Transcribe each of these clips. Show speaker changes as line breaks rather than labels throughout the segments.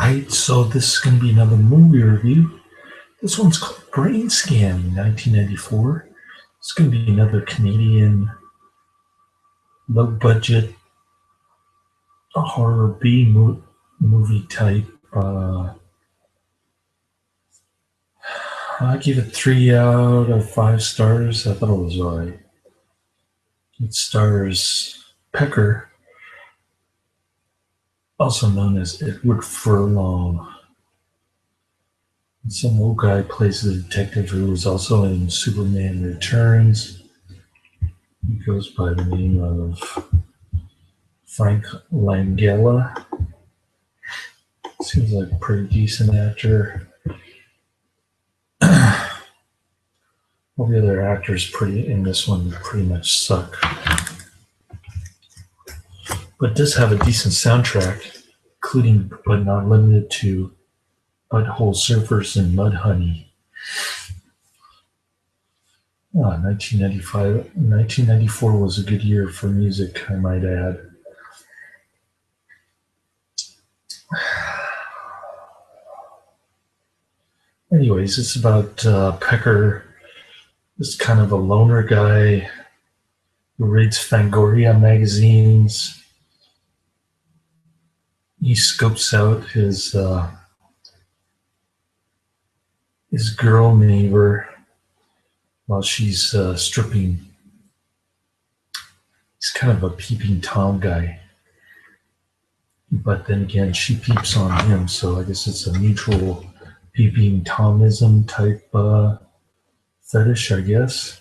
Alright, so this is going to be another movie review. This one's called Brainscan, 1994. It's going to be another Canadian low-budget horror movie type. I give it 3 out of 5 stars. I thought it was alright. It stars Pecker, also known as Edward Furlong. Some old guy plays the detective who was also in Superman Returns. He goes by the name of Frank Langella. Seems like a pretty decent actor. All the other actors in this one pretty much suck. But it does have a decent soundtrack, including but not limited to Butthole Surfers and Mudhoney. 1994 was a good year for music, I might add. Anyways, it's about Pecker, this kind of a loner guy who reads Fangoria magazines. He scopes out his girl neighbor while she's stripping. He's kind of a peeping Tom guy. But then again, she peeps on him, so I guess it's a mutual peeping Tomism type fetish, I guess.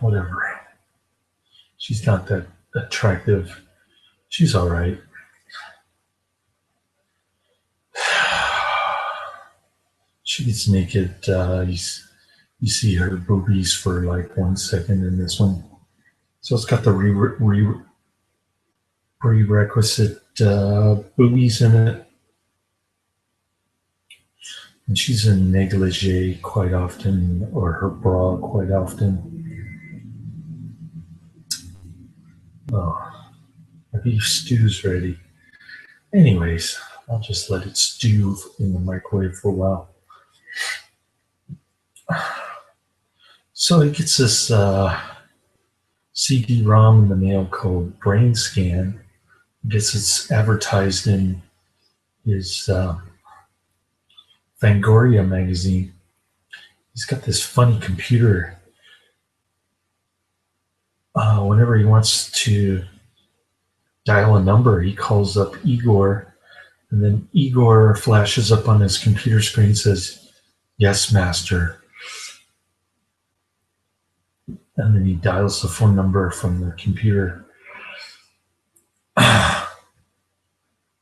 Whatever. She's not that attractive. She's all right. She gets naked. You see her boobies for like 1 second in this one. So it's got the prerequisite boobies in it. And she's in negligee quite often, or her bra quite often. Oh, my beef stew's ready. Anyways, I'll just let it stew in the microwave for a while. So he gets this CD-ROM in the mail called Brainscan. I guess it's advertised in his Fangoria magazine. He's got this funny computer. Whenever he wants to dial a number, he calls up Igor, and then Igor flashes up on his computer screen and says, "Yes, master." And then he dials the phone number from the computer.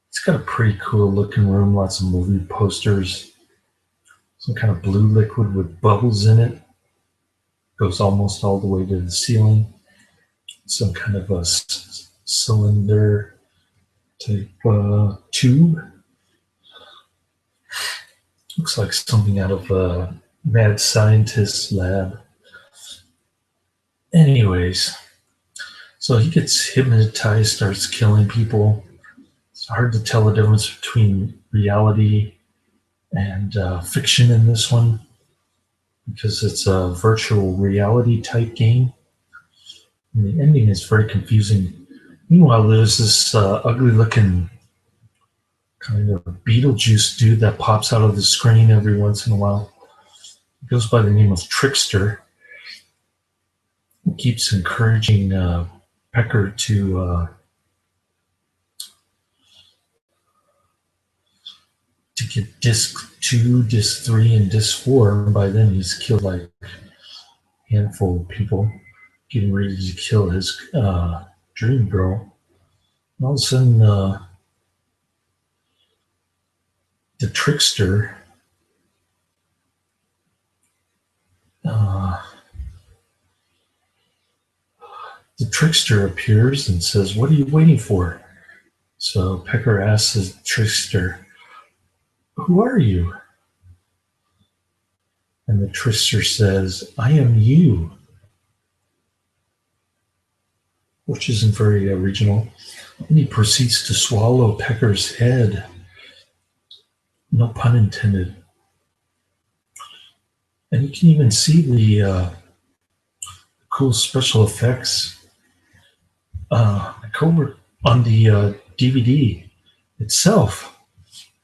It's got a pretty cool looking room, lots of movie posters, some kind of blue liquid with bubbles in it, goes almost all the way to the ceiling, some kind of a cylinder type tube. Looks like something out of a mad scientist's lab. Anyways, so he gets hypnotized, starts killing people. It's hard to tell the difference between reality and fiction in this one because it's a virtual reality type game. And the ending is very confusing. Meanwhile, there's this ugly looking kind of Beetlejuice dude that pops out of the screen every once in a while. He goes by the name of Trickster. He keeps encouraging Pecker to get disc 2, disc 3, and disc 4. And by then he's killed like a handful of people, getting ready to kill his dream girl. And all of a sudden, the Trickster appears and says, "What are you waiting for?" So Pecker asks the Trickster, "Who are you?" And the Trickster says, "I am you," which isn't very original. And he proceeds to swallow Pecker's head. No pun intended. And you can even see the cool special effects cover on the DVD itself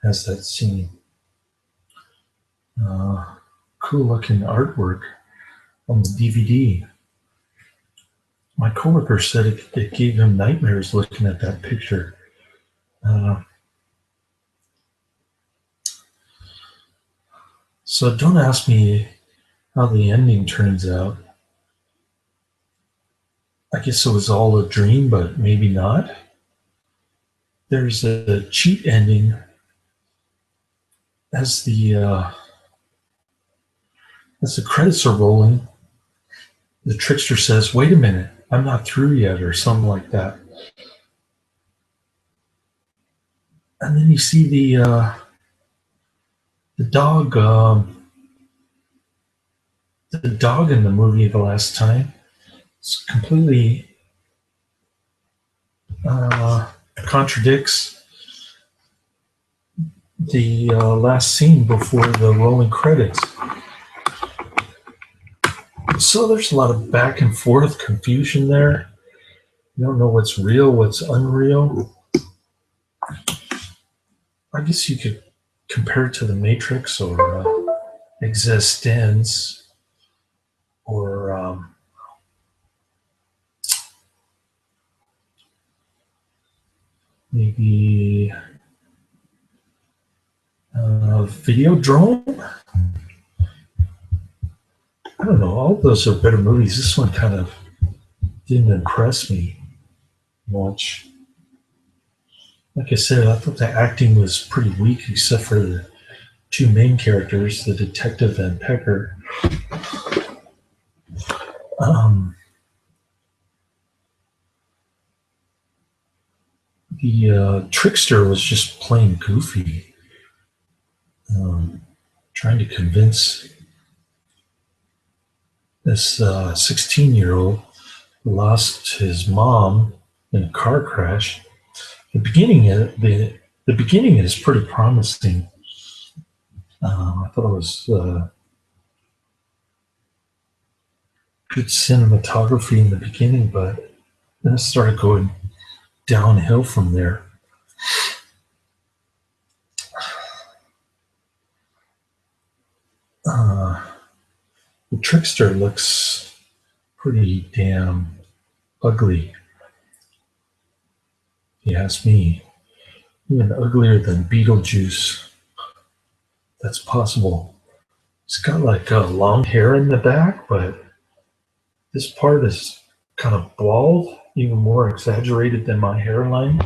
has that scene. Cool looking artwork on the DVD. My coworker said it gave him nightmares looking at that picture. So don't ask me how the ending turns out. I guess it was all a dream, but maybe not. There's a cheat ending as the credits are rolling. The trickster says, "Wait a minute, I'm not through yet," or something like that. And then you see the dog, the dog in the movie the last time. It's completely contradicts the last scene before the rolling credits. So there's a lot of back and forth confusion there. You don't know what's real, what's unreal. I guess you could compare it to The Matrix or Existence or maybe Videodrome. I don't know. All those are better movies. This one kind of didn't impress me much. Like I said, I thought the acting was pretty weak, except for the two main characters, the detective and Pecker. The trickster was just plain goofy, trying to convince this 16-year-old who lost his mom in a car crash. The beginning is pretty promising. I thought it was good cinematography in the beginning, but then it started going downhill from there. The trickster looks pretty damn ugly, if you ask me. Even uglier than Beetlejuice. That's possible. He's got like long hair in the back, but this part is kind of bald, even more exaggerated than my hairline.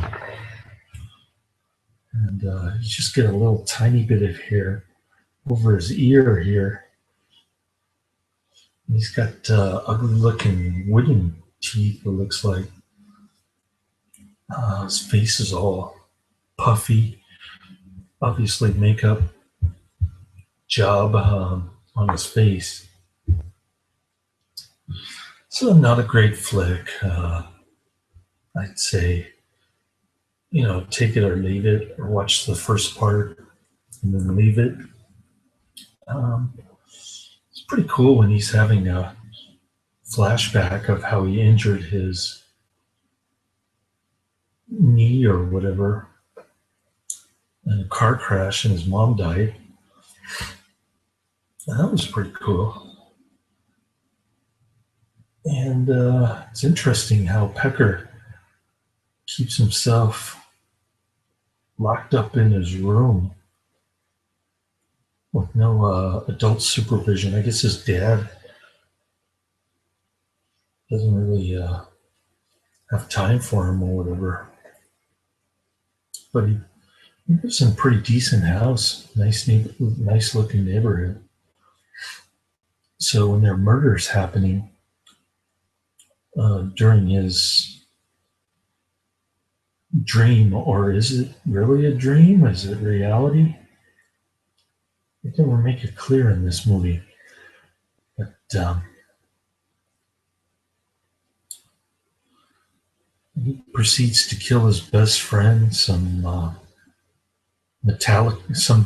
And you just get a little tiny bit of hair over his ear here. And he's got ugly looking wooden teeth, it looks like. His face is all puffy. Obviously, makeup job on his face. So, not a great flick. I'd say, take it or leave it, or watch the first part and then leave it. It's pretty cool when he's having a flashback of how he injured his knee or whatever in a car crash and his mom died. And that was pretty cool. And it's interesting how Pecker keeps himself locked up in his room with no adult supervision. I guess his dad doesn't really have time for him or whatever. But he lives in a pretty decent house, nice looking neighborhood. So when there are murders happening during his dream, or is it really a dream? Is it reality? They never make it clear in this movie. But He proceeds to kill his best friend, some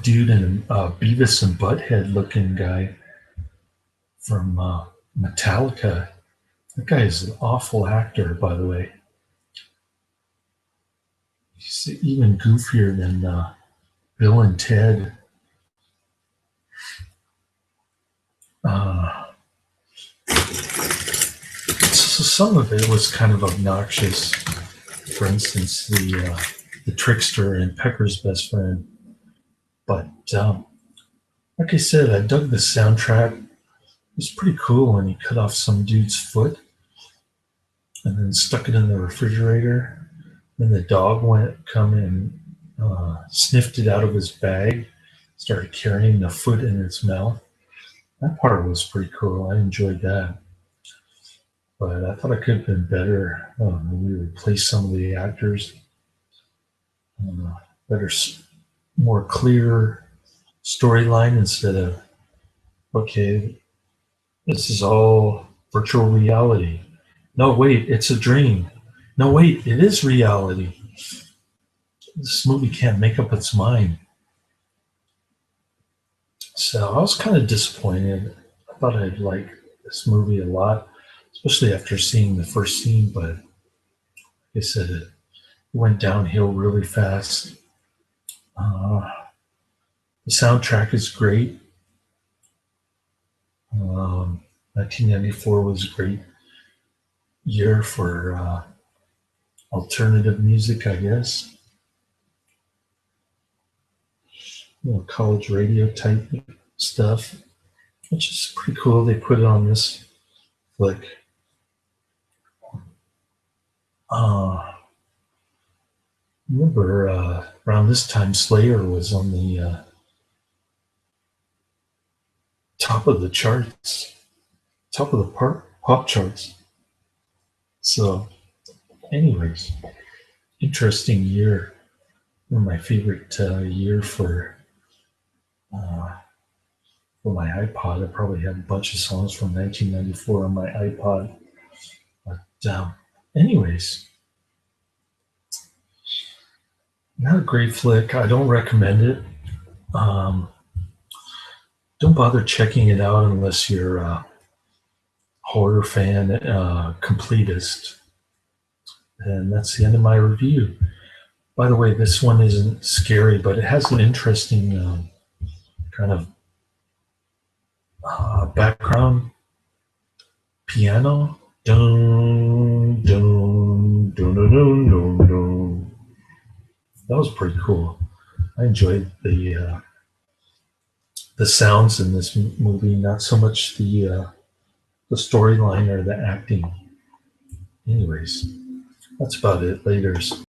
dude in a Beavis and Butthead looking guy from Metallica. That guy is an awful actor, by the way. He's even goofier than Bill and Ted. Uh, so some of it was kind of obnoxious. For instance, the trickster and Pecker's best friend. But like I said, I dug the soundtrack. It was pretty cool when he cut off some dude's foot and then stuck it in the refrigerator. Then the dog come and sniffed it out of his bag, started carrying the foot in its mouth. That part was pretty cool. I enjoyed that. But I thought it could have been better. We replaced some of the actors. Better, more clear storyline instead of, okay, this is all virtual reality. No, wait, it's a dream. No, wait, it is reality. This movie can't make up its mind. So I was kind of disappointed. I thought I'd like this movie a lot, especially after seeing the first scene, but like I said, it went downhill really fast. The soundtrack is great. 1994 was a great year for alternative music, I guess. College radio type stuff, which is pretty cool. They put it on this flick. Remember around this time, Slayer was on the top of the charts, top of the pop charts. So, anyways, interesting year. One of my favorite year for my iPod. I probably have a bunch of songs from 1994 on my iPod. But anyways, not a great flick. I don't recommend it. Don't bother checking it out unless you're a horror fan, completist. And that's the end of my review. By the way, this one isn't scary, but it has an interesting kind of background piano. Dun, dun, dun, dun, dun, dun, dun. That was pretty cool. I enjoyed the sounds in this movie, not so much the storyline or the acting. Anyways, that's about it. Laters.